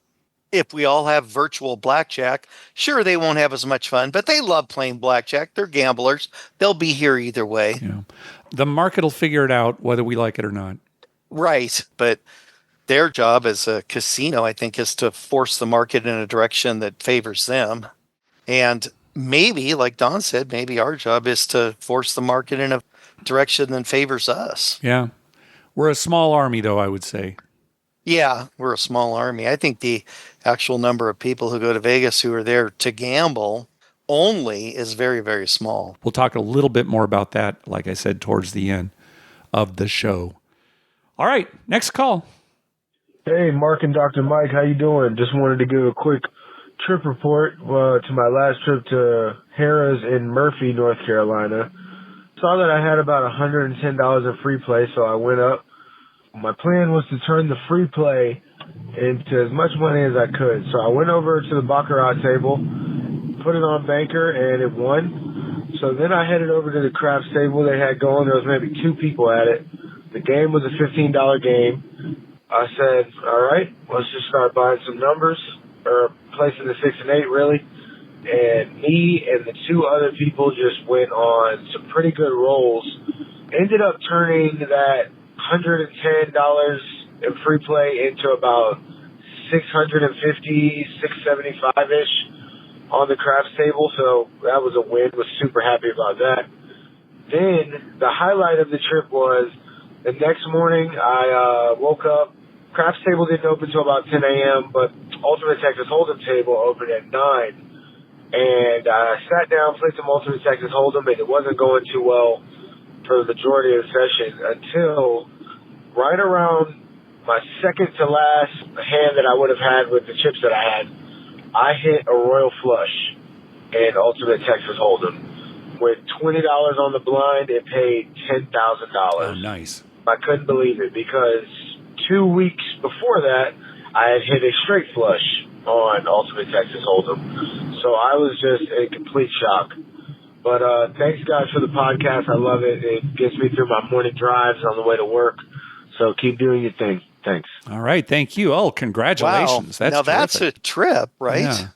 if we all have virtual blackjack, sure, they won't have as much fun, but they love playing blackjack. They're gamblers. They'll be here either way. Yeah. The market will figure it out whether we like it or not. Right, but their job as a casino, I think, is to force the market in a direction that favors them. And maybe, like Don said, maybe our job is to force the market in a direction that favors us. Yeah. We're a small army, though, I would say. Yeah, we're a small army. I think the actual number of people who go to Vegas who are there to gamble only is very, very small. We'll talk a little bit more about that, like I said, towards the end of the show. All right, next call. Hey, Mark and Dr. Mike, how you doing? Just wanted to give a quick trip report to my last trip to Harrah's in Murphy, North Carolina. Saw that I had about $110 in free play, so I went up. My plan was to turn the free play into as much money as I could. So I went over to the Baccarat table, put it on Banker, and it won. So then I headed over to the craps table they had going. There was maybe 2 people at it. The game was a $15 game. I said, all right, let's just start buying some numbers, or placing the 6 and 8, really. And me and the 2 other people just went on some pretty good rolls. Ended up turning that $110 in free play into about $650, $675-ish on the craps table. So that was a win. Was super happy about that. Then the highlight of the trip was the next morning I woke up. Craps table didn't open until about 10 a.m., but Ultimate Texas Hold'em table opened at 9. And I sat down, played some Ultimate Texas Hold'em, and it wasn't going too well for the majority of the session until right around my second to last hand that I would have had with the chips that I had. I hit a royal flush in Ultimate Texas Hold'em. With $20 on the blind, it paid $10,000. Oh, nice. I couldn't believe it because 2 weeks before that, I had hit a straight flush on Ultimate Texas Hold'em. So I was just in complete shock. But thanks, guys, for the podcast. I love it. It gets me through my morning drives on the way to work. So keep doing your thing. Thanks. All right. Thank you. Oh, congratulations. Wow. That's a trip, right? Yeah.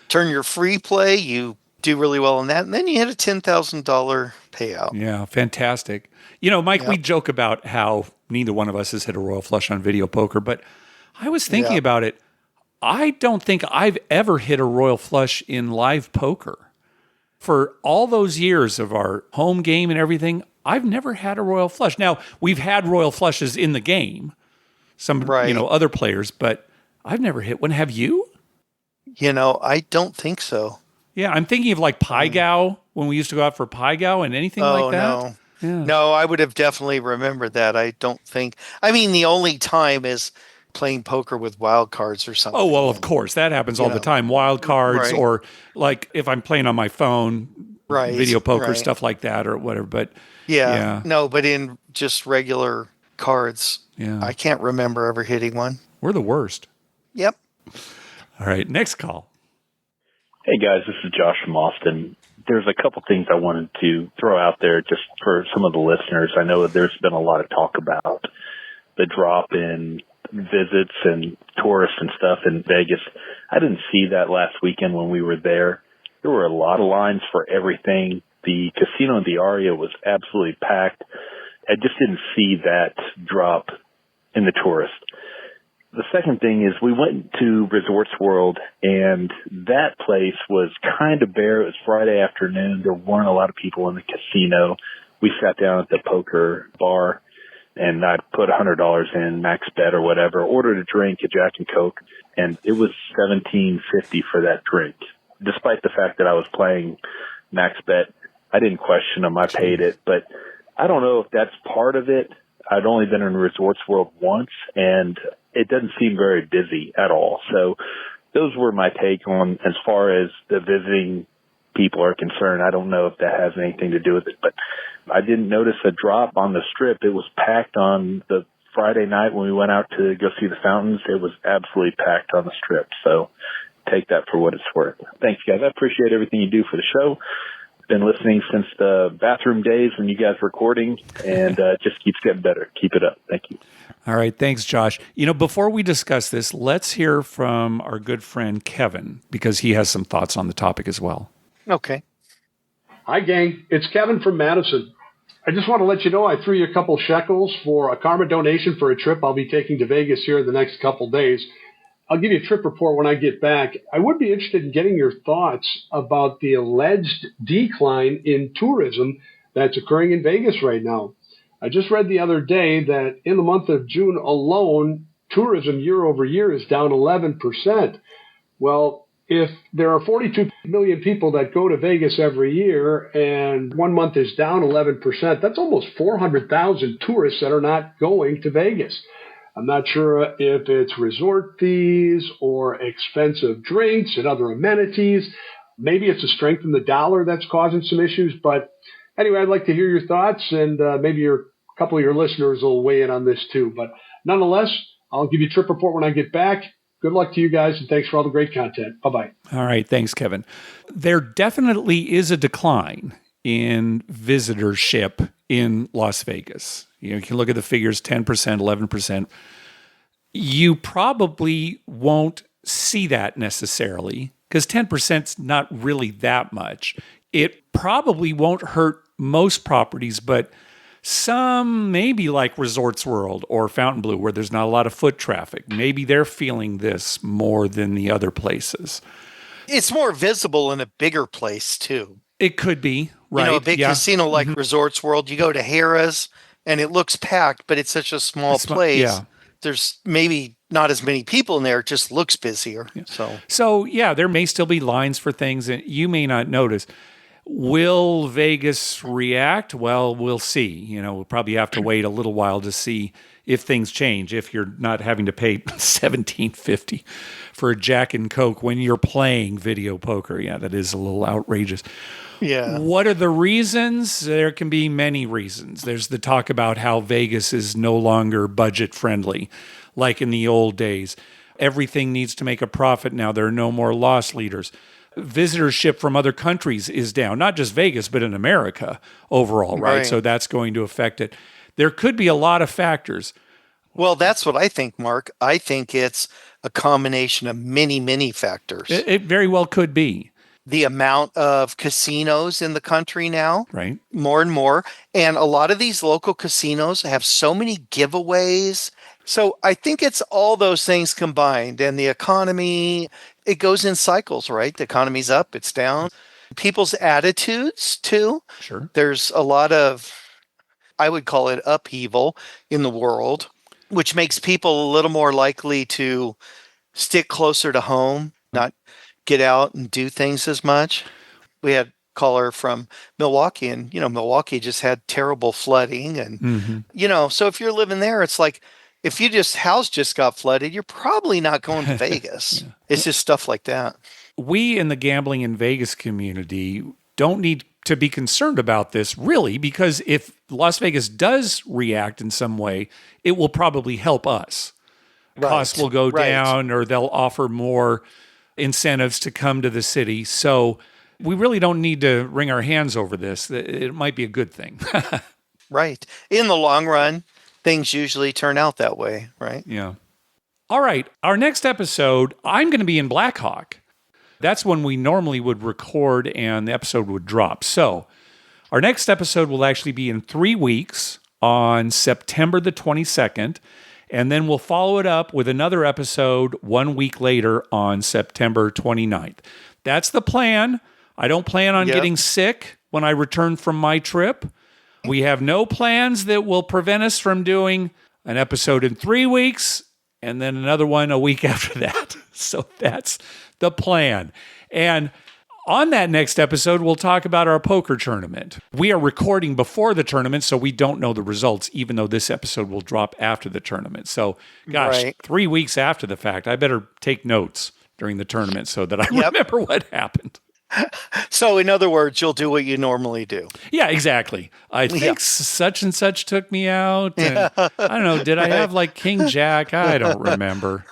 Turn your free play, you do really well on that, and then you hit a $10,000 payout. Yeah, fantastic. You know, Mike, we joke about how neither one of us has hit a royal flush on video poker, but I was thinking about it. I don't think I've ever hit a royal flush in live poker. For all those years of our home game and everything, I've never had a royal flush. Now, we've had royal flushes in the game, some other players, but I've never hit one. Have you? I don't think so. Yeah, I'm thinking of like Pai Gow, when we used to go out for Pai Gow and anything like that. No. Yeah. No, I would have definitely remembered that. I don't think. I mean, the only time is playing poker with wild cards or something. Oh, well, of course. That happens all the time. Wild cards or like if I'm playing on my phone, video poker, stuff like that or whatever. But no, but in just regular cards, I can't remember ever hitting one. We're the worst. Yep. All right, next call. Hey, guys, this is Josh from Austin. There's a couple things I wanted to throw out there just for some of the listeners. I know that there's been a lot of talk about the drop in visits and tourists and stuff in Vegas. I didn't see that last weekend when we were there. There were a lot of lines for everything. The casino in the Aria was absolutely packed. I just didn't see that drop in the tourists. The second thing is we went to Resorts World, and that place was kind of bare. It was Friday afternoon. There weren't a lot of people in the casino. We sat down at the poker bar, and I put $100 in, max bet or whatever, ordered a drink, a Jack and Coke, and it was $17.50 for that drink. Despite the fact that I was playing max bet, I didn't question them. I paid it, but I don't know if that's part of it. I'd only been in Resorts World once, and it doesn't seem very busy at all. So those were my take on as far as the visiting people are concerned. I don't know if that has anything to do with it, but I didn't notice a drop on the Strip. It was packed on the Friday night when we went out to go see the fountains. It was absolutely packed on the Strip. So take that for what it's worth. Thanks, guys. I appreciate everything you do for the show. Been listening since the bathroom days when you guys were recording, and just keeps getting better. Keep it up. Thank you. All right. Thanks, Josh. Before we discuss this, let's hear from our good friend Kevin, because he has some thoughts on the topic as well. Okay. Hi, gang. It's Kevin from Madison. I just want to let you know I threw you a couple shekels for a karma donation for a trip I'll be taking to Vegas here in the next couple days. I'll give you a trip report when I get back. I would be interested in getting your thoughts about the alleged decline in tourism that's occurring in Vegas right now. I just read the other day that in the month of June alone, tourism year over year is down 11%. Well, if there are 42 million people that go to Vegas every year and 1 month is down 11%, that's almost 400,000 tourists that are not going to Vegas. I'm not sure if it's resort fees or expensive drinks and other amenities. Maybe it's a strength in the dollar that's causing some issues. But anyway, I'd like to hear your thoughts, and maybe a couple of your listeners will weigh in on this too. But nonetheless, I'll give you a trip report when I get back. Good luck to you guys, and thanks for all the great content. Bye-bye. All right. Thanks, Kevin. There definitely is a decline in visitorship in Las Vegas. You can look at the figures, 10%, 11%. You probably won't see that necessarily because 10% is not really that much. It probably won't hurt most properties, but some maybe like Resorts World or Fontainebleau where there's not a lot of foot traffic. Maybe they're feeling this more than the other places. It's more visible in a bigger place too. It could be, right? A big casino like Resorts World, you go to Harrah's, and it looks packed, but it's such a small place. Yeah. There's maybe not as many people in there. It just looks busier. Yeah. So there may still be lines for things that you may not notice. Will Vegas react? Well, we'll see. We'll probably have to wait a little while to see if things change. If you're not having to pay $17.50 for a Jack and Coke when you're playing video poker. Yeah, that is a little outrageous. Yeah. What are the reasons? There can be many reasons. There's the talk about how Vegas is no longer budget friendly, like in the old days. Everything needs to make a profit now. There are no more loss leaders. Visitorship from other countries is down, not just Vegas, but in America overall, right? So that's going to affect it. There could be a lot of factors. Well, that's what I think, Mark. I think it's a combination of many, many factors. It very well could be. The amount of casinos in the country now, right? More and more. And a lot of these local casinos have so many giveaways. So I think it's all those things combined. And the economy, it goes in cycles, right? The economy's up, it's down. People's attitudes, too. Sure. There's a lot of, I would call it upheaval in the world, which makes people a little more likely to stick closer to home, not get out and do things as much. We had a caller from Milwaukee, and, Milwaukee just had terrible flooding. And, so if you're living there, it's like, if house just got flooded, you're probably not going to Vegas. It's just stuff like that. We in the gambling in Vegas community don't need to be concerned about this, really, because if Las Vegas does react in some way, it will probably help us. Right. Costs will go down, or they'll offer more incentives to come to the city. So we really don't need to wring our hands over this. It might be a good thing. Right. In the long run, things usually turn out that way, right? Yeah. All right. Our next episode, I'm going to be in Black Hawk. That's when we normally would record and the episode would drop. So our next episode will actually be in 3 weeks on September the 22nd. And then we'll follow it up with another episode 1 week later on September 29th. That's the plan. I don't plan on getting sick when I return from my trip. We have no plans that will prevent us from doing an episode in 3 weeks and then another one a week after that. So that's the plan. And on that next episode, we'll talk about our poker tournament. We are recording before the tournament, so we don't know the results, even though this episode will drop after the tournament. So, 3 weeks after the fact, I better take notes during the tournament so that I remember what happened. So, in other words, you'll do what you normally do. Yeah, exactly. I think such and such took me out. And I don't know, did I have like King Jack? I don't remember.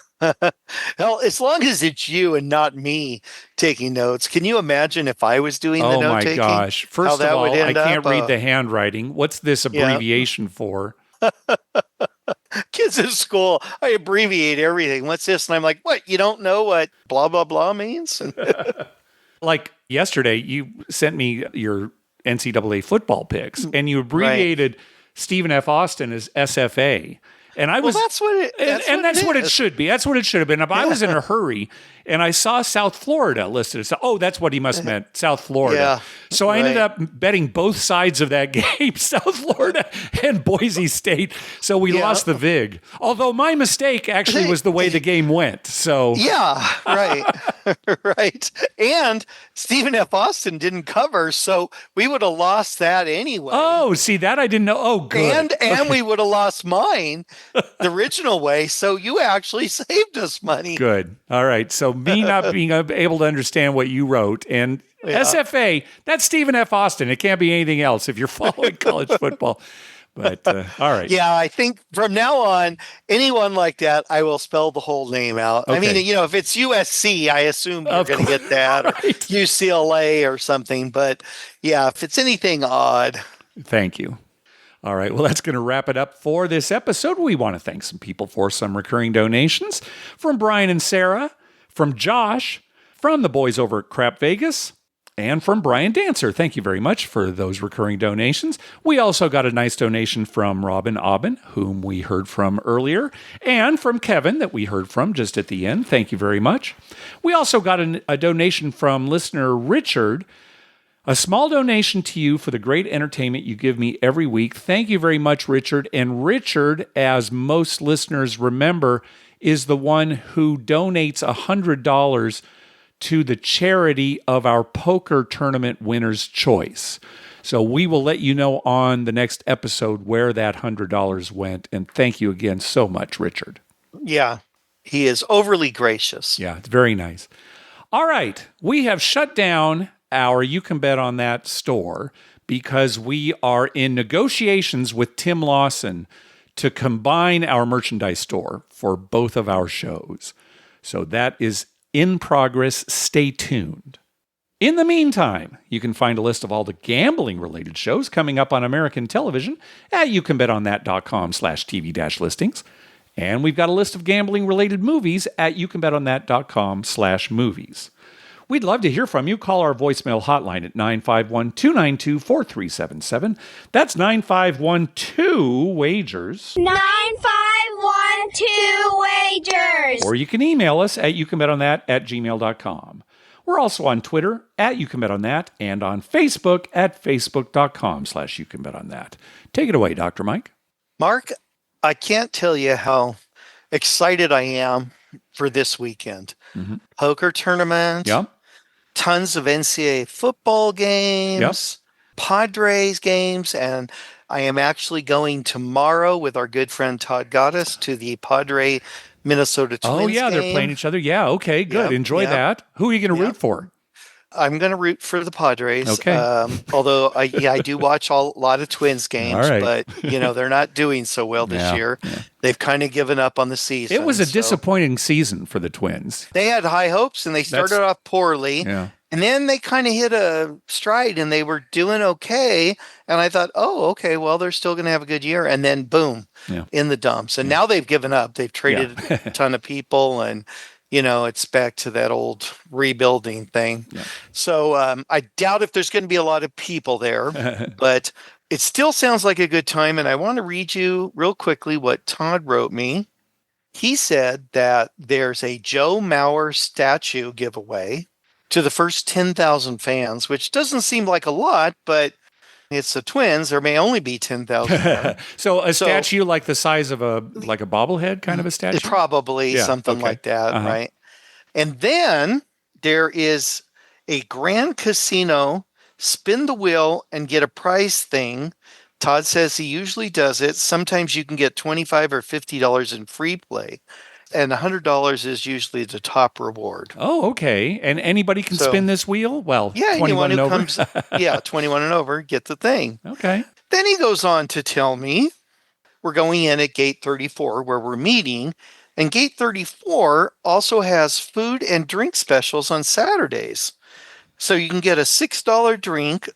Well, as long as it's you and not me taking notes, can you imagine if I was doing the note taking? Oh my gosh. First of all, I can't read the handwriting. What's this abbreviation for? Kids at school, I abbreviate everything. What's this? And I'm like, what? You don't know what blah, blah, blah means? Like yesterday, you sent me your NCAA football picks, and you abbreviated Stephen F. Austin as SFA. And I was, that's what it should be. That's what it should have been. If I was in a hurry and I saw South Florida listed, that's what he must have meant, South Florida. Yeah, so I ended up betting both sides of that game, South Florida and Boise State. So we lost the VIG. Although my mistake actually was the way the game went. So right. Right. And Stephen F. Austin didn't cover, so we would have lost that anyway. Oh, see, that I didn't know. Oh, good. And we would have lost mine the original way, so you actually saved us money. Good. All right. So me not being able to understand what you wrote, and SFA, that's Stephen F. Austin. It can't be anything else if you're following college football. But all right. Yeah, I think from now on, anyone like that, I will spell the whole name out. Okay. I mean, if it's USC, I assume you're going to get that, or UCLA or something. But yeah, if it's anything odd. Thank you. All right. Well, that's going to wrap it up for this episode. We want to thank some people for some recurring donations. From Brian and Sarah, from Josh, from the boys over at Crap Vegas, and from Brian Dancer. Thank you very much for those recurring donations. We also got a nice donation from Robin Aubin, whom we heard from earlier, and from Kevin that we heard from just at the end. Thank you very much. We also got a donation from listener Richard. A small donation to you for the great entertainment you give me every week. Thank you very much, Richard. And Richard, as most listeners remember, is the one who donates $100 to the charity of our poker tournament winner's choice. So we will let you know on the next episode where that $100 went. And thank you again so much, Richard. Yeah, he is overly gracious. Yeah, it's very nice. All right, we have shut down our You Can Bet on That store because we are in negotiations with Tim Lawson to combine our merchandise store for both of our shows. So that is in progress. Stay tuned. In the meantime, you can find a list of all the gambling-related shows coming up on American television at youcanbetonThat.com/TV-listings. And we've got a list of gambling-related movies at youcanbetonThat.com/movies. We'd love to hear from you. Call our voicemail hotline at 951-292-4377. That's 9512-WAGERS. 9512-WAGERS. Or you can email us at youcanbettonthat@gmail.com. We're also on Twitter at YouCanBetOnThat and on Facebook at facebook.com/YouCanBetOnThat. Take it away, Dr. Mike. Mark, I can't tell you how excited I am for this weekend. Mm-hmm. Poker tournament. Yep. Tons of NCAA football games. Yep. Padres games. And I am actually going tomorrow with our good friend Todd Goddess to the Padre Minnesota Twins. Oh, yeah, game. they're playing each other. Yeah, okay, good. Yep, Enjoy that. Who are you going to root for? I'm going to root for the Padres. Okay. Although, I do watch a lot of Twins games, but, they're not doing so well this year. Yeah. They've kind of given up on the season. It was a disappointing season for the Twins. They had high hopes, and they started off poorly. Yeah. And then they kind of hit a stride, and they were doing okay. And I thought, oh, okay, well, they're still going to have a good year. And then, boom, in the dumps. And now they've given up. They've traded a ton of people, and it's back to that old rebuilding thing. Yeah. So I doubt if there's going to be a lot of people there, but it still sounds like a good time. And I want to read you real quickly what Todd wrote me. He said that there's a Joe Mauer statue giveaway to the first 10,000 fans, which doesn't seem like a lot, but it's the Twins. There may only be 10,000. So a statue like the size of a bobblehead kind of a statue? Probably something like that, right? And then there is a Grand Casino spin the wheel and get a prize thing. Todd says he usually does it. Sometimes you can get $25 or $50 in free play. And $100 is usually the top reward. Oh, okay. And anybody can spin this wheel? Well, yeah, 21 and over? 21 and over, get the thing. Okay. Then he goes on to tell me we're going in at gate 34 where we're meeting. And gate 34 also has food and drink specials on Saturdays. So you can get a $6 drink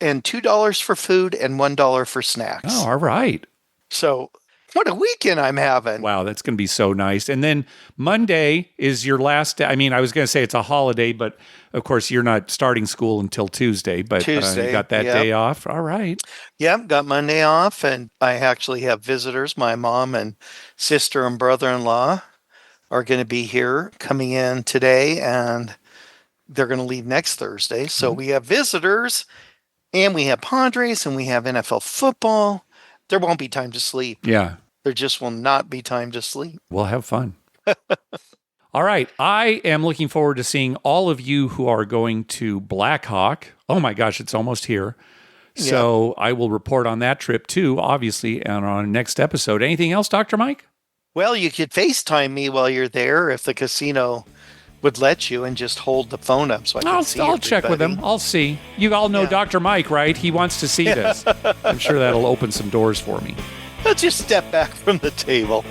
and $2 for food and $1 for snacks. Oh, all right. So what a weekend I'm having. Wow, that's going to be so nice. And then Monday is your last day. I mean, I was going to say it's a holiday, but of course you're not starting school until Tuesday, but you got that day off. All right. Yeah, got Monday off, and I actually have visitors. My mom and sister and brother-in-law are going to be here coming in today, and they're going to leave next Thursday. So we have visitors, and we have Padres, and we have NFL football. There won't be time to sleep. Yeah. There just will not be time to sleep. We'll have fun. All right. I am looking forward to seeing all of you who are going to Black Hawk. Oh my gosh, it's almost here. So I will report on that trip too, obviously, and on our next episode. Anything else, Dr. Mike? Well, you could FaceTime me while you're there if the casino would let you and just hold the phone up so I can see I'll check with him. I'll see. You all know Dr. Mike, right? He wants to see this. I'm sure that'll open some doors for me. I'll just step back from the table.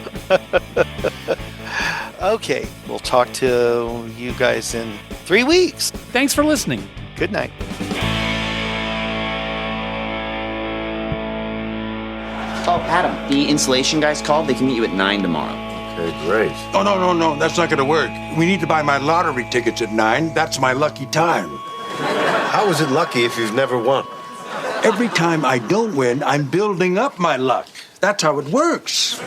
Okay, we'll talk to you guys in 3 weeks. Thanks for listening. Good night. Oh, Adam, the installation guys called. They can meet you at 9 tomorrow. Okay, great. Oh, no. That's not going to work. We need to buy my lottery tickets at 9. That's my lucky time. How is it lucky if you've never won? Every time I don't win, I'm building up my luck. That's how it works.